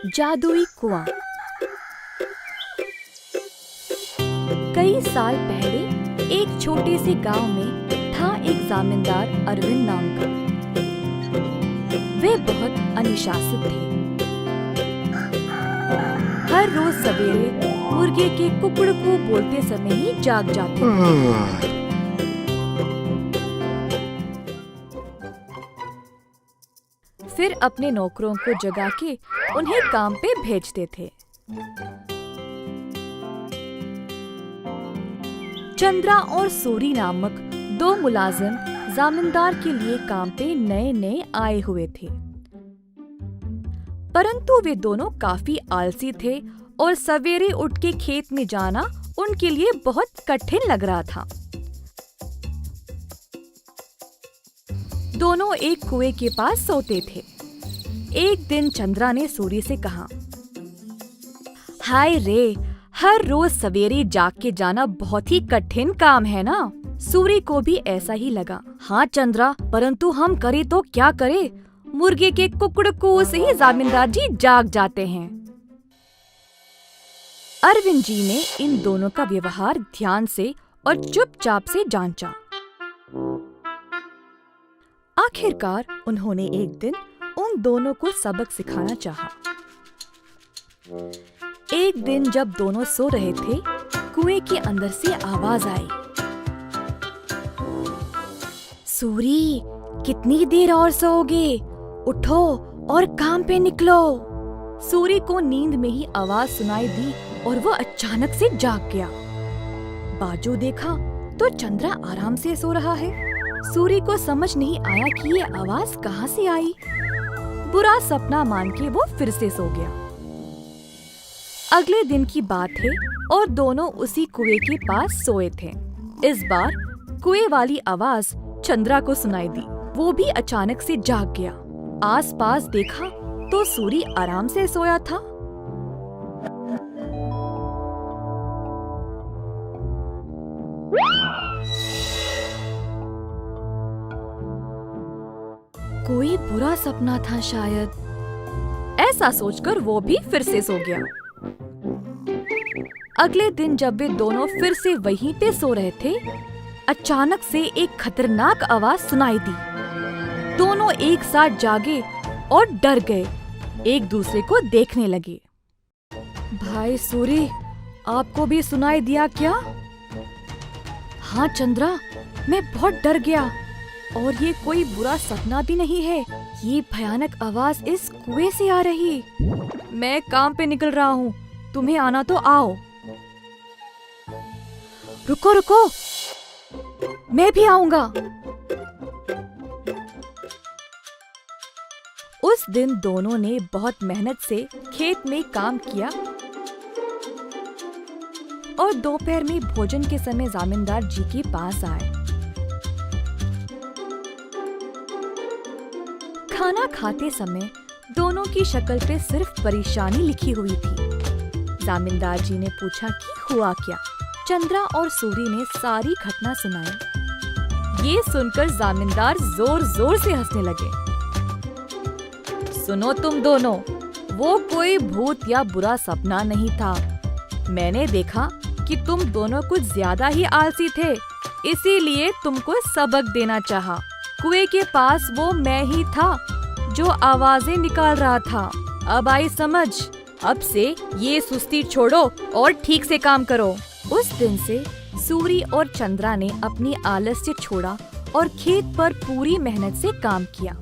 जादुई कुआं। कई साल पहले एक छोटे से गांव में था एक जमींदार अरविंद नाम का। वे बहुत अनुशासित थे। हर रोज सवेरे मुर्गे के कुकड़कू बोलते समय ही जाग जाते थे। फिर अपने नौकरों को जगा के उन्हें काम पे भेजते थे। चंद्रा और सूरी नामक दो मुलाजिम जमींदार के लिए काम पे नए नए आए हुए थे, परंतु वे दोनों काफी आलसी थे और सवेरे उठ के खेत में जाना उनके लिए बहुत कठिन लग रहा था। दोनों एक कुएं के पास सोते थे। एक दिन चंद्रा ने सूरी से कहा, हाय रे, हर रोज सवेरे जाग के जाना बहुत ही कठिन काम है ना। सूरी को भी ऐसा ही लगा। हाँ चंद्रा, परंतु हम करे तो क्या करे, मुर्गे के कुकड़कू से ही जमींदार जी जाग जाते हैं। अरविंद जी ने इन दोनों का व्यवहार ध्यान से और चुपचाप से जांचा। आखिरकार उन्होंने एक दिन उन दोनों को सबक सिखाना चाहा। एक दिन जब दोनों सो रहे थे, कुएं के अंदर से आवाज आई, सूरी, कितनी देर और सोओगे? उठो और काम पे निकलो। सूरी को नींद में ही आवाज सुनाई दी और वो अचानक से जाग गया। बाजू देखा तो चंद्रा आराम से सो रहा है। सूरी को समझ नहीं आया कि ये आवाज कहाँ से आई। बुरा सपना मान के वो फिर से सो गया। अगले दिन की बात है और दोनों उसी कुएं के पास सोए थे। इस बार कुएं वाली आवाज चंद्रा को सुनाई दी। वो भी अचानक से जाग गया। आसपास देखा तो सूरी आराम से सोया था। कोई बुरा सपना था शायद, ऐसा सोचकर वो भी फिर से सो गया। अगले दिन जब वे दोनों फिर से वहीं पे सो रहे थे, अचानक से एक खतरनाक आवाज सुनाई दी। दोनों एक साथ जागे और डर गए, एक दूसरे को देखने लगे। भाई सूरी, आपको भी सुनाई दिया क्या? हाँ चंद्रा, मैं बहुत डर गया और ये कोई बुरा सपना भी नहीं है। ये भयानक आवाज इस कुएं से आ रही। मैं काम पे निकल रहा हूँ, तुम्हें आना तो आओ। रुको रुको, मैं भी आऊंगा। उस दिन दोनों ने बहुत मेहनत से खेत में काम किया और दोपहर में भोजन के समय जमींदार जी के पास आए। खाना खाते समय दोनों की शक्ल पे सिर्फ परेशानी लिखी हुई थी। जमींदार जी ने पूछा कि हुआ क्या। चंद्रा और सूरी ने सारी घटना सुनाई। ये सुनकर जमींदार जोर जोर से हंसने लगे। सुनो तुम दोनों, वो कोई भूत या बुरा सपना नहीं था। मैंने देखा कि तुम दोनों कुछ ज्यादा ही आलसी थे, इसीलिए तुमको सबक देना चाहा। कुएं के पास वो मैं ही था जो आवाजें निकाल रहा था। अब आई समझ। अब से ये सुस्ती छोड़ो और ठीक से काम करो। उस दिन से सूरी और चंद्रा ने अपनी आलस्य छोड़ा और खेत पर पूरी मेहनत से काम किया।